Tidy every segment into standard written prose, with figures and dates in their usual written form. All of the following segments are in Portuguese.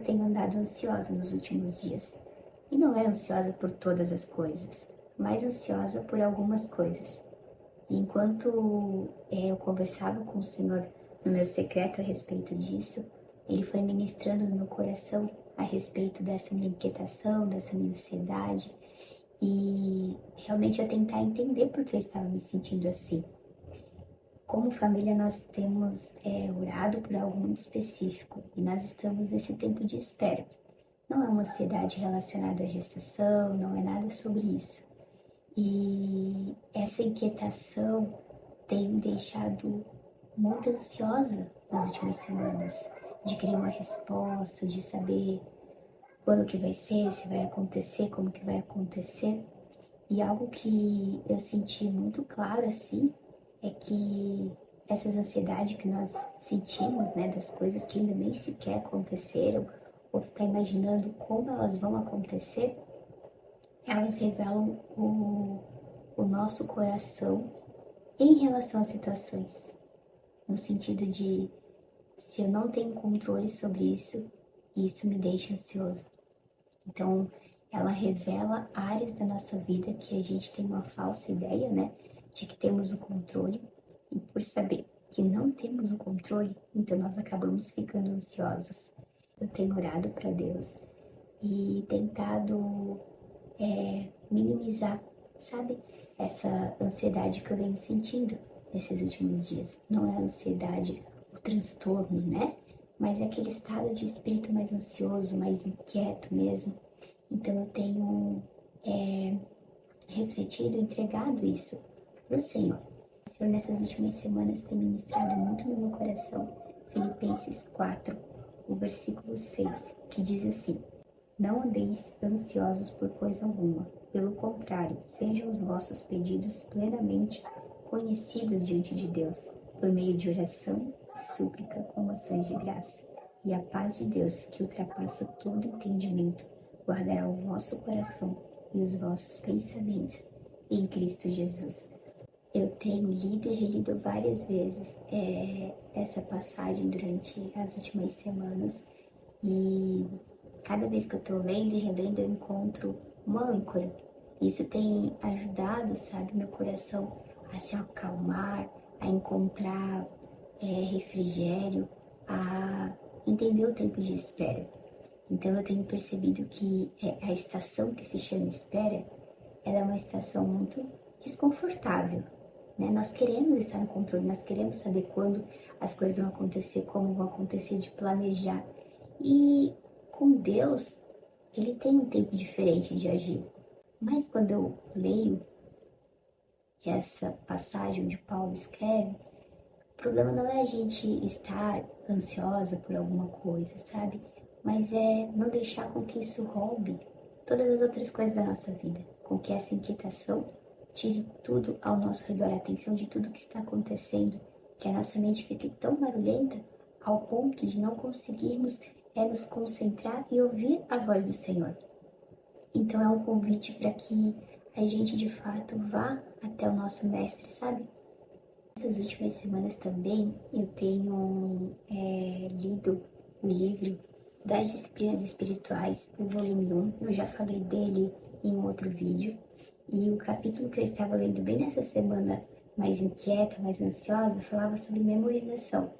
tenho andado ansiosa nos últimos dias. E não é ansiosa por todas as coisas, mas ansiosa por algumas coisas. E enquanto eu conversava com o Senhor no meu secreto a respeito disso, Ele foi ministrando no meu coração a respeito dessa minha inquietação, dessa minha ansiedade, e realmente eu tentar entender por que eu estava me sentindo assim. Como família, nós temos orado por algo muito específico e nós estamos nesse tempo de espera. Não é uma ansiedade relacionada à gestação, não é nada sobre isso. E essa inquietação tem me deixado muito ansiosa nas últimas semanas, de querer uma resposta, de saber quando que vai ser, se vai acontecer, como que vai acontecer. E algo que eu senti muito claro assim é que essas ansiedades que nós sentimos, né, das coisas que ainda nem sequer aconteceram, ou ficar imaginando como elas vão acontecer, elas revelam o nosso coração em relação às situações. No sentido de, se eu não tenho controle sobre isso, isso me deixa ansioso. Então, ela revela áreas da nossa vida que a gente tem uma falsa ideia, né, de que temos o controle. E por saber que não temos o controle, então nós acabamos ficando ansiosas. Eu tenho orado para Deus e tentado minimizar, sabe, essa ansiedade que eu venho sentindo nesses últimos dias. Não é a ansiedade, o transtorno, né? Mas é aquele estado de espírito mais ansioso, mais inquieto mesmo. Então eu tenho refletido, entregado isso para o Senhor. O Senhor nessas últimas semanas tem ministrado muito no meu coração Filipenses 4, o versículo 6, que diz assim: não andeis ansiosos por coisa alguma, pelo contrário, sejam os vossos pedidos plenamente conhecidos diante de Deus, por meio de oração e súplica com ações de graça. E a paz de Deus, que ultrapassa todo entendimento, guardará o vosso coração e os vossos pensamentos em Cristo Jesus. Eu tenho lido e relido várias vezes essa passagem durante as últimas semanas e cada vez que eu tô lendo e relendo eu encontro uma âncora. Isso tem ajudado, sabe, meu coração a se acalmar, a encontrar refrigério, a entender o tempo de espera. Então eu tenho percebido que a estação que se chama espera, ela é uma estação muito desconfortável, né? Nós queremos estar no controle, nós queremos saber quando as coisas vão acontecer, como vão acontecer, de planejar. E com Deus, Ele tem um tempo diferente de agir. Mas quando eu leio essa passagem onde Paulo escreve, o problema não é a gente estar ansiosa por alguma coisa, sabe? Mas é não deixar com que isso roube todas as outras coisas da nossa vida, com que essa inquietação tire tudo ao nosso redor, a atenção de tudo que está acontecendo, que a nossa mente fique tão barulhenta ao ponto de não conseguirmos nos concentrar e ouvir a voz do Senhor. Então é um convite para que a gente de fato vá até o nosso mestre, sabe? Nessas últimas semanas também eu tenho lido o livro das disciplinas espirituais, o volume 1. Eu já falei dele em um outro vídeo. E o capítulo que eu estava lendo bem nessa semana mais inquieta, mais ansiosa, falava sobre memorização,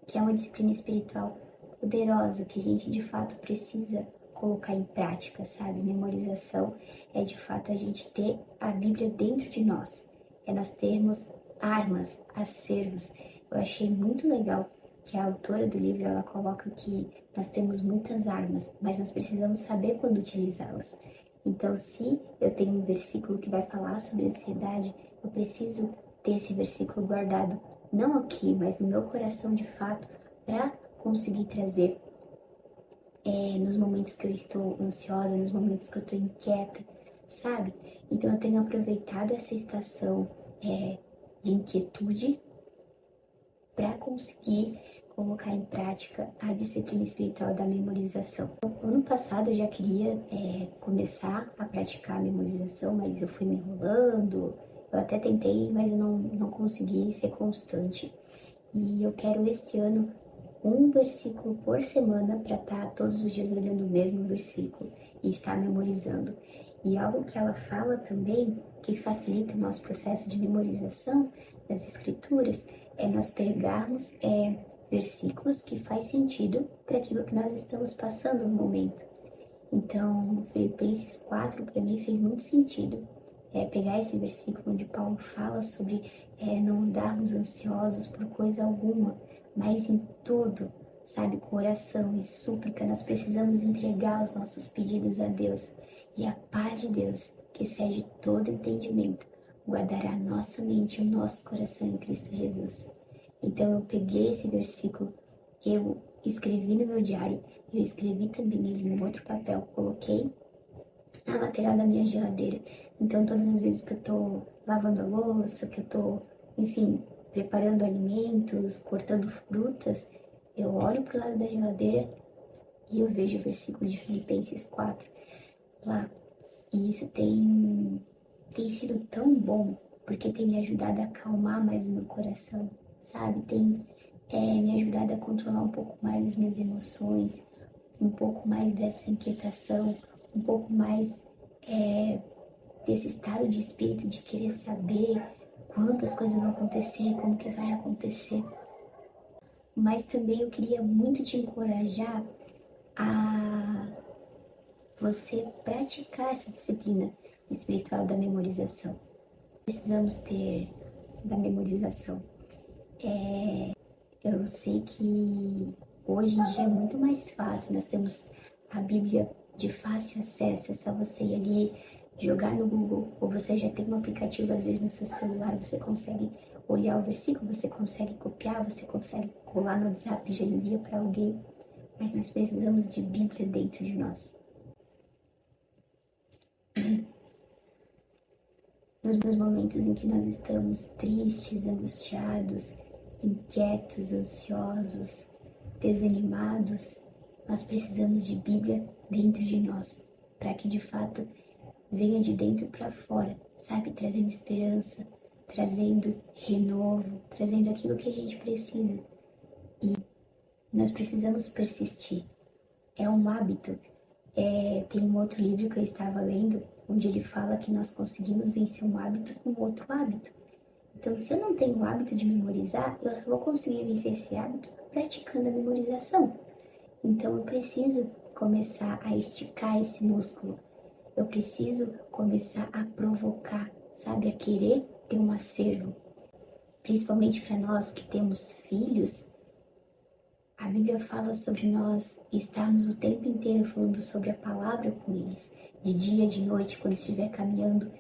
que é uma disciplina espiritual poderosa que a gente de fato precisa colocar em prática, sabe? Memorização é de fato a gente ter a Bíblia dentro de nós, é nós termos armas, acervos. Eu achei muito legal que a autora do livro, ela coloca que nós temos muitas armas, mas nós precisamos saber quando utilizá-las. Então, se eu tenho um versículo que vai falar sobre ansiedade, eu preciso ter esse versículo guardado, não aqui, mas no meu coração de fato, para conseguir trazer nos momentos que eu estou ansiosa, nos momentos que eu estou inquieta, sabe? Então, eu tenho aproveitado essa estação de inquietude para conseguir colocar em prática a disciplina espiritual da memorização. Ano passado eu já queria começar a praticar a memorização, mas eu fui me enrolando, eu até tentei, mas eu não consegui ser constante. E eu quero esse ano um versículo por semana para estar todos os dias olhando o mesmo versículo e estar memorizando. E algo que ela fala também, que facilita o nosso processo de memorização das escrituras, é nós pegarmos versículos que faz sentido para aquilo que nós estamos passando no momento. Então, Filipenses 4 para mim fez muito sentido. Pegar esse versículo onde Paulo fala sobre não andarmos ansiosos por coisa alguma, mas em tudo, sabe, com oração e súplica, nós precisamos entregar os nossos pedidos a Deus. E a paz de Deus, que excede todo entendimento, guardará a nossa mente e o nosso coração em Cristo Jesus. Então eu peguei esse versículo, eu escrevi no meu diário, eu escrevi também ele em outro papel, coloquei na lateral da minha geladeira. Então todas as vezes que eu tô lavando a louça, que eu tô, enfim, preparando alimentos, cortando frutas, eu olho pro lado da geladeira e eu vejo o versículo de Filipenses 4 lá. E isso tem sido tão bom, porque tem me ajudado a acalmar mais o meu coração, sabe? Tem me ajudado a controlar um pouco mais as minhas emoções, um pouco mais dessa inquietação, um pouco mais desse estado de espírito de querer saber quantas coisas vão acontecer, como que vai acontecer. Mas também eu queria muito te encorajar a você praticar essa disciplina espiritual da memorização. Precisamos ter da memorização. Eu sei que hoje em dia é muito mais fácil, nós temos a Bíblia de fácil acesso, é só você ir ali jogar no Google, ou você já tem um aplicativo às vezes no seu celular, você consegue olhar o versículo, você consegue copiar, você consegue colar no WhatsApp e já envia para alguém, mas nós precisamos de Bíblia dentro de nós. Nos momentos em que nós estamos tristes, angustiados, inquietos, ansiosos, desanimados, nós precisamos de Bíblia dentro de nós, para que de fato venha de dentro para fora, sabe? Trazendo esperança, trazendo renovo, trazendo aquilo que a gente precisa. E nós precisamos persistir. É um hábito. Tem um outro livro que eu estava lendo, onde ele fala que nós conseguimos vencer um hábito com outro hábito. Então, se eu não tenho o hábito de memorizar, eu só vou conseguir vencer esse hábito praticando a memorização. Então, eu preciso começar a esticar esse músculo. Eu preciso começar a provocar, sabe? A querer ter um acervo. Principalmente para nós que temos filhos, a Bíblia fala sobre nós estarmos o tempo inteiro falando sobre a palavra com eles, de dia, de noite, quando estiver caminhando.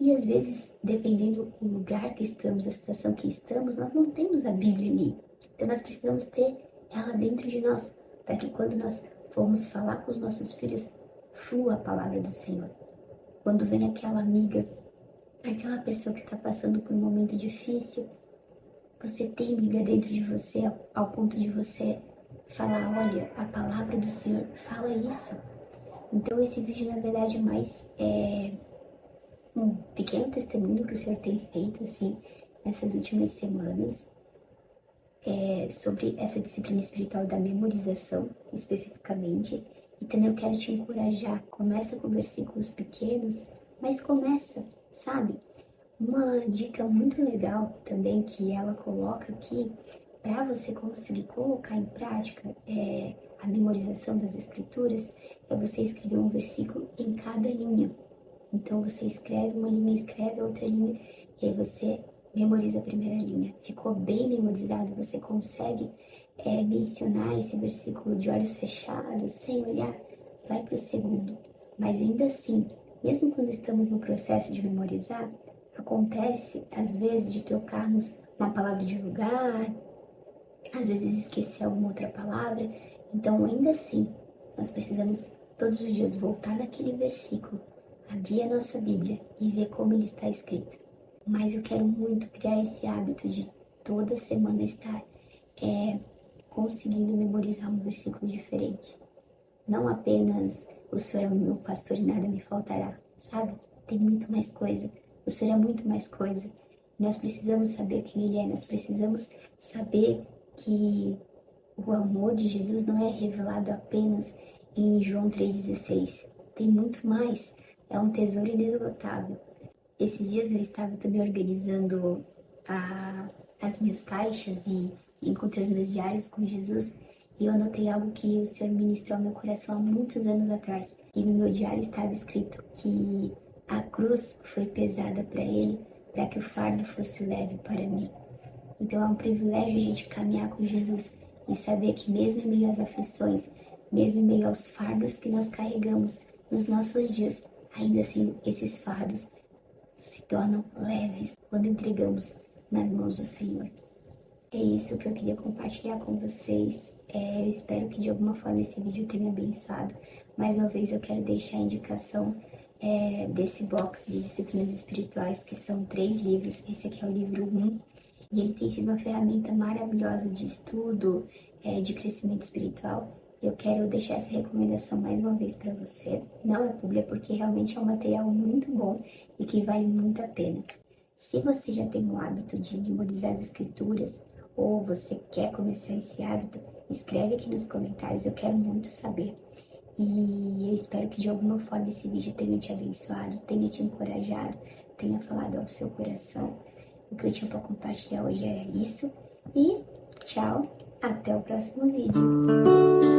E às vezes, dependendo do lugar que estamos, da situação que estamos, nós não temos a Bíblia ali. Então nós precisamos ter ela dentro de nós, para que quando nós formos falar com os nossos filhos, flua a palavra do Senhor. Quando vem aquela amiga, aquela pessoa que está passando por um momento difícil, você tem Bíblia dentro de você ao ponto de você falar, olha, a palavra do Senhor fala isso. Então esse vídeo na verdade é mais um pequeno testemunho que o Senhor tem feito assim nessas últimas semanas sobre essa disciplina espiritual da memorização especificamente. E também eu quero te encorajar, começa com versículos pequenos, mas começa, sabe? Uma dica muito legal também que ela coloca aqui para você conseguir colocar em prática a memorização das escrituras é você escrever um versículo em cada linha. Então você escreve uma linha, escreve outra linha e aí você memoriza a primeira linha. Ficou bem memorizado, você consegue mencionar esse versículo de olhos fechados, sem olhar, vai para o segundo. Mas ainda assim, mesmo quando estamos no processo de memorizar, acontece, às vezes, de trocarmos uma palavra de lugar, às vezes esquecer alguma outra palavra. Então, ainda assim, nós precisamos todos os dias voltar naquele versículo, abrir a nossa Bíblia e ver como ele está escrito. Mas eu quero muito criar esse hábito de toda semana estar conseguindo memorizar um versículo diferente. Não apenas o Senhor é o meu pastor e nada me faltará, sabe? Tem muito mais coisa. O Senhor é muito mais coisa. Nós precisamos saber quem Ele é. Nós precisamos saber que O amor de Jesus não é revelado apenas em João 3,16. Tem muito mais. É um tesouro inesgotável. Esses dias eu estava também organizando as minhas caixas e encontrei os meus diários com Jesus e eu anotei algo que o Senhor ministrou ao meu coração há muitos anos atrás. E no meu diário estava escrito que a cruz foi pesada para ele, para que o fardo fosse leve para mim. Então é um privilégio a gente caminhar com Jesus e saber que mesmo em meio às aflições, mesmo em meio aos fardos que nós carregamos nos nossos dias, ainda assim esses fardos se tornam leves quando entregamos nas mãos do Senhor. É isso que eu queria compartilhar com vocês. Eu espero que de alguma forma esse vídeo tenha abençoado. Mais uma vez eu quero deixar a indicação desse box de disciplinas espirituais, que são 3 livros. Esse aqui é o livro 1 e ele tem sido uma ferramenta maravilhosa de estudo, de crescimento espiritual. Eu quero deixar essa recomendação mais uma vez para você. Não é publi, porque realmente é um material muito bom e que vale muito a pena. Se você já tem o hábito de memorizar as escrituras ou você quer começar esse hábito, escreve aqui nos comentários, eu quero muito saber. E eu espero que de alguma forma esse vídeo tenha te abençoado, tenha te encorajado, tenha falado ao seu coração. O que eu tinha para compartilhar hoje era isso. E tchau, até o próximo vídeo.